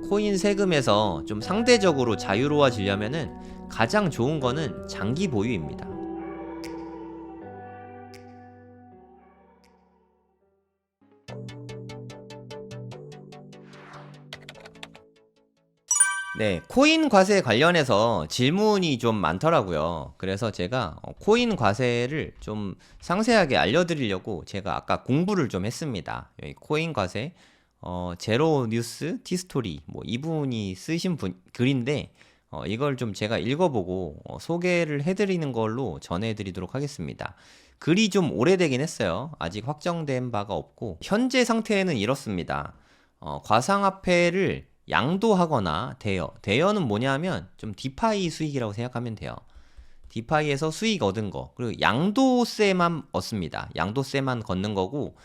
코인 세금에서 좀 상대적으로 자유로워지려면은 가장 좋은 거는 장기 보유입니다. 네, 코인 과세 관련해서 질문이 좀 많더라고요. 그래서 제가 코인 과세를 좀 상세하게 알려드리려고 제가 아까 공부를 좀 했습니다. 여기 코인 과세, 제로 뉴스 티스토리, 뭐 이분이 쓰신 글인데, 이걸 좀 제가 읽어보고 소개를 해드리는 걸로 전해드리도록 하겠습니다. 글이 좀 오래되긴 했어요. 아직 확정된 바가 없고, 현재 상태는 이렇습니다. 과상화폐를 양도하거나 대여는 뭐냐면 좀 디파이 수익이라고 생각하면 돼요. 디파이에서 수익 얻은 거, 그리고 양도세만 얻습니다. 양도세만 걷는 거고,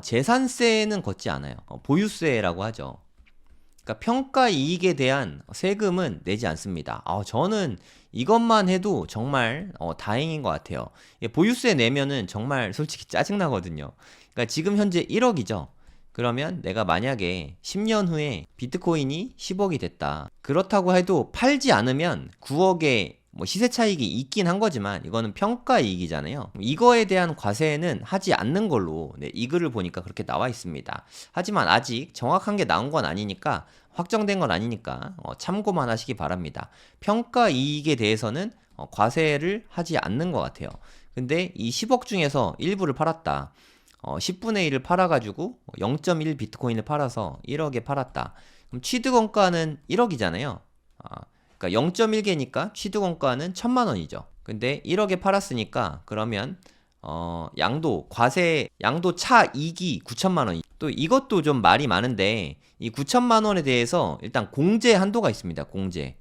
재산세는 걷지 않아요. 보유세라고 하죠. 그러니까 평가 이익에 대한 세금은 내지 않습니다. 저는 이것만 해도 정말 다행인 것 같아요. 보유세 내면은 정말 솔직히 짜증나거든요. 그러니까 지금 현재 1억이죠. 그러면 내가 만약에 10년 후에 비트코인이 10억이 됐다. 그렇다고 해도 팔지 않으면 9억의 뭐 시세 차익이 있긴 한 거지만 이거는 평가 이익이잖아요. 이거에 대한 과세는 하지 않는 걸로 이 글을 보니까 그렇게 나와 있습니다. 하지만 아직 정확한 게 나온 건 아니니까 확정된 건 아니니까 참고만 하시기 바랍니다. 평가 이익에 대해서는 과세를 하지 않는 것 같아요. 근데 이 10억 중에서 일부를 팔았다. 10분의 1을 팔아가지고 0.1 비트코인을 팔아서 1억에 팔았다. 그럼 취득원가는 1억이잖아요. 그러니까 0.1개니까 취득원가는 1000만 원이죠. 근데 1억에 팔았으니까 그러면 양도 차익이 9천만 원. 또 이것도 좀 말이 많은데 이 9천만 원에 대해서 일단 공제 한도가 있습니다. 공제.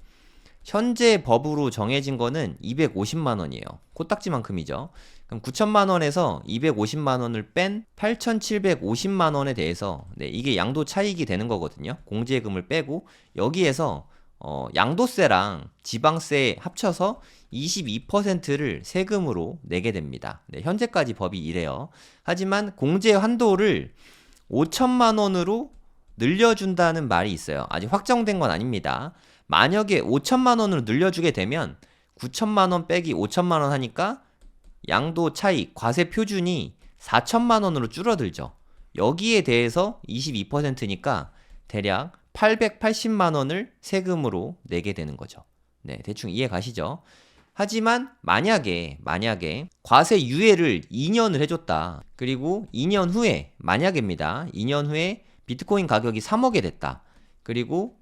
현재 법으로 정해진 거는 250만 원이에요. 코딱지만큼이죠. 그럼 9천만 원에서 250만 원을 뺀 8,750만 원에 대해서 이게 양도 차익이 되는 거거든요. 공제금을 빼고 여기에서 양도세랑 지방세 합쳐서 22%를 세금으로 내게 됩니다. 현재까지 법이 이래요. 하지만 공제 한도를 5천만 원으로 늘려준다는 말이 있어요. 아직 확정된 건 아닙니다. 만약에 5천만 원으로 늘려주게 되면 9천만 원 빼기 5천만 원 하니까 양도 차익 과세 표준이 4천만 원으로 줄어들죠. 여기에 대해서 22%니까 대략 880만 원을 세금으로 내게 되는 거죠. 네, 대충 이해 가시죠? 하지만 만약에 과세 유예를 2년을 해줬다. 그리고 2년 후에 만약입니다. 2년 후에 비트코인 가격이 3억에 됐다. 그리고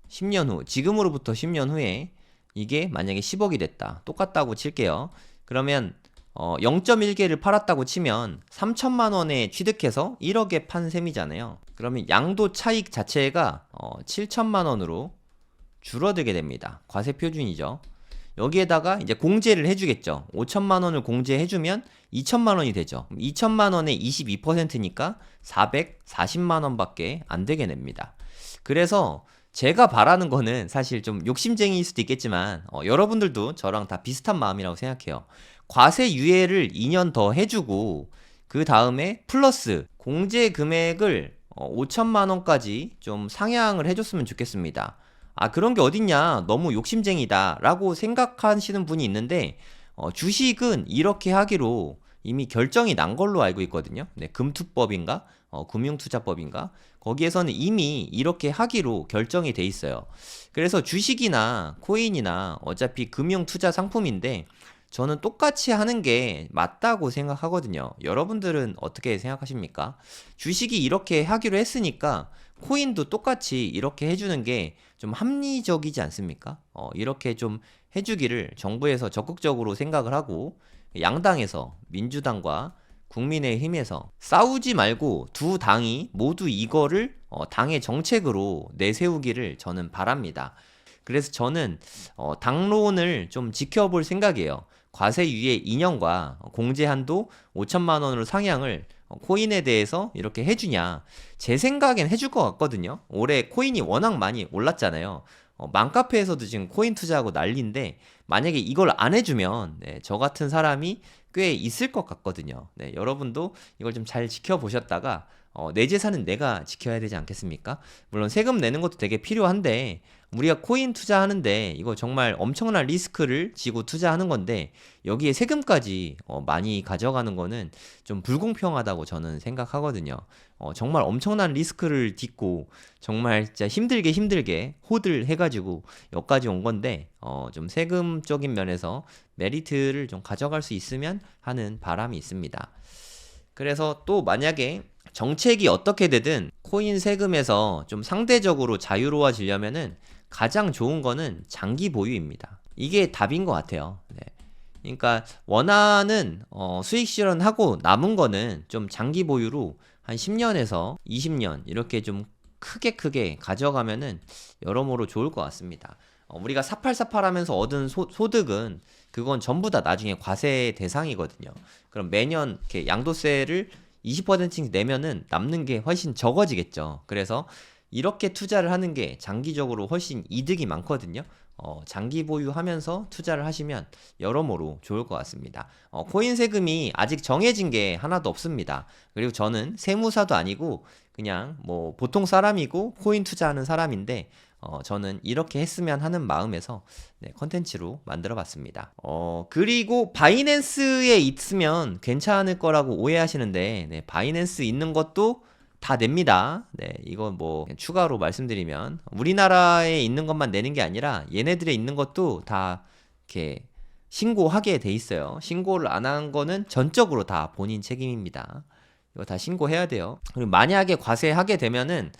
10년 후, 지금으로부터 10년 후에 이게 만약에 10억이 됐다. 똑같다고 칠게요. 그러면 0.1개를 팔았다고 치면 3천만 원에 취득해서 1억에 판 셈이잖아요. 그러면 양도 차익 자체가 7천만 원으로 줄어들게 됩니다. 과세 표준이죠. 여기에다가 이제 공제를 해주겠죠. 5천만 원을 공제해주면 2천만 원이 되죠. 2천만 원의 22%니까 440만 원밖에 안 되게 냅니다. 그래서 제가 바라는 거는 사실 좀 욕심쟁이일 수도 있겠지만 여러분들도 저랑 다 비슷한 마음이라고 생각해요. 과세 유예를 2년 더 해주고 그 다음에 플러스 공제 금액을 5천만 원까지 좀 상향을 해줬으면 좋겠습니다. 그런 게 어딨냐, 너무 욕심쟁이다 라고 생각하시는 분이 있는데 주식은 이렇게 하기로 이미 결정이 난 걸로 알고 있거든요. 네, 금투법인가 금융투자법인가 거기에서는 이미 이렇게 하기로 결정이 돼 있어요. 그래서 주식이나 코인이나 어차피 금융투자 상품인데 저는 똑같이 하는 게 맞다고 생각하거든요. 여러분들은 어떻게 생각하십니까? 주식이 이렇게 하기로 했으니까 코인도 똑같이 이렇게 해주는 게 좀 합리적이지 않습니까? 이렇게 좀 해주기를 정부에서 적극적으로 생각을 하고 양당에서 민주당과 국민의힘에서 싸우지 말고 두 당이 모두 이거를 당의 정책으로 내세우기를 저는 바랍니다. 그래서 저는 당론을 좀 지켜볼 생각이에요. 과세 유예 2년과 공제 한도 5천만 원으로 상향을 코인에 대해서 이렇게 해주냐. 제 생각엔 해줄 것 같거든요. 올해 코인이 워낙 많이 올랐잖아요. 맘카페에서도 지금 코인 투자하고 난리인데 만약에 이걸 안 해주면 저 같은 사람이 꽤 있을 것 같거든요. 여러분도 이걸 좀 잘 지켜보셨다가 내 재산은 내가 지켜야 되지 않겠습니까? 물론 세금 내는 것도 되게 필요한데 우리가 코인 투자하는데 이거 정말 엄청난 리스크를 지고 투자하는 건데 여기에 세금까지 많이 가져가는 거는 좀 불공평하다고 저는 생각하거든요. 정말 엄청난 리스크를 딛고 정말 진짜 힘들게 호들 해가지고 여기까지 온 건데 좀 세금적인 면에서 메리트를 좀 가져갈 수 있으면 하는 바람이 있습니다. 그래서 또 만약에 정책이 어떻게 되든 코인 세금에서 좀 상대적으로 자유로워지려면은 가장 좋은 거는 장기 보유입니다. 이게 답인 것 같아요. 네. 그러니까 원하는 수익 실현하고 남은 거는 좀 장기 보유로 한 10년에서 20년 이렇게 좀 크게 가져가면은 여러모로 좋을 것 같습니다. 우리가 사팔사팔 하면서 얻은 소득은 그건 전부 다 나중에 과세 대상이거든요. 그럼 매년 이렇게 양도세를 20%씩 내면은 남는 게 훨씬 적어지겠죠. 그래서 이렇게 투자를 하는 게 장기적으로 훨씬 이득이 많거든요. 장기 보유하면서 투자를 하시면 여러모로 좋을 것 같습니다. 코인 세금이 아직 정해진 게 하나도 없습니다. 그리고 저는 세무사도 아니고 그냥 뭐 보통 사람이고 코인 투자하는 사람인데 저는 이렇게 했으면 하는 마음에서 네, 컨텐츠로 만들어 봤습니다. 그리고 바이낸스에 있으면 괜찮을 거라고 오해하시는데 네, 바이낸스 있는 것도 다 냅니다. 네, 이거 뭐 추가로 말씀드리면 우리나라에 있는 것만 내는 게 아니라 얘네들에 있는 것도 다 이렇게 신고하게 돼 있어요. 신고를 안 한 거는 전적으로 다 본인 책임입니다. 이거 다 신고해야 돼요. 그리고 만약에 과세하게 되면은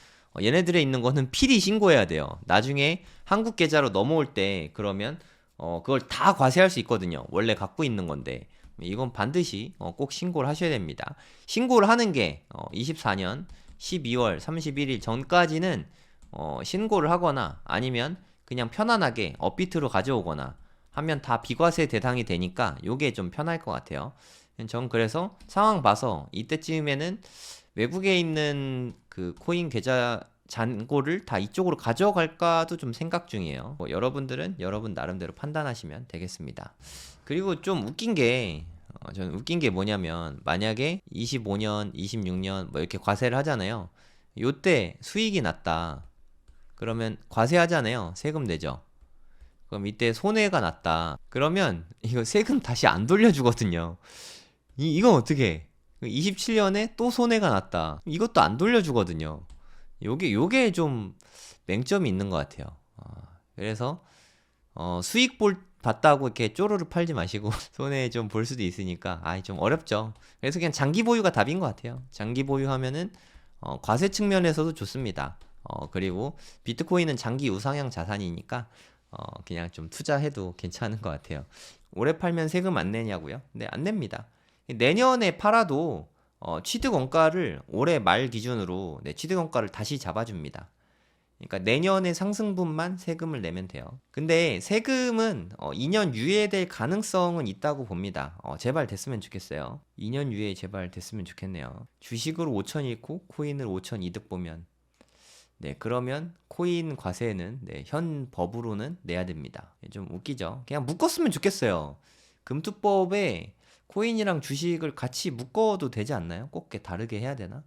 얘네들에 있는 거는 필히 신고해야 돼요. 나중에 한국 계좌로 넘어올 때 그러면 그걸 다 과세할 수 있거든요. 원래 갖고 있는 건데 이건 반드시 꼭 신고를 하셔야 됩니다. 신고를 하는 게 24년 12월 31일 전까지는 신고를 하거나 아니면 그냥 편안하게 업비트로 가져오거나 하면 다 비과세 대상이 되니까 요게 좀 편할 것 같아요. 전 그래서 상황 봐서 이때쯤에는 외국에 있는 그 코인 계좌 잔고를 다 이쪽으로 가져갈까도 좀 생각 중이에요. 뭐 여러분들은 여러분 나름대로 판단하시면 되겠습니다. 그리고 좀 웃긴 게 저는 웃긴 게 뭐냐면 만약에 25년, 26년 뭐 이렇게 과세를 하잖아요. 요때 수익이 났다. 그러면 과세하잖아요. 세금 내죠. 그럼 이때 손해가 났다. 그러면 이거 세금 다시 안 돌려주거든요. 이건 어떻게? 27년에 또 손해가 났다. 이것도 안 돌려주거든요. 요게 좀 맹점이 있는 것 같아요. 그래서 수익 봤다고 이렇게 쪼르르 팔지 마시고 손해 좀 볼 수도 있으니까 좀 어렵죠. 그래서 그냥 장기 보유가 답인 것 같아요. 장기 보유하면은 과세 측면에서도 좋습니다. 그리고 비트코인은 장기 우상향 자산이니까 그냥 좀 투자해도 괜찮은 것 같아요. 올해 팔면 세금 안 내냐고요? 네, 안 냅니다. 내년에 팔아도 취득 원가를 올해 말 기준으로 취득 원가를 다시 잡아줍니다. 그러니까 내년에 상승분만 세금을 내면 돼요. 근데 세금은 2년 유예될 가능성은 있다고 봅니다. 제발 됐으면 좋겠어요. 2년 유예 제발 됐으면 좋겠네요. 주식으로 5천 잃고 코인을 5천 이득 보면 그러면 코인 과세는 현 법으로는 내야 됩니다. 좀 웃기죠? 그냥 묶었으면 좋겠어요. 금투법에 코인이랑 주식을 같이 묶어도 되지 않나요? 꼭 다르게 해야 되나?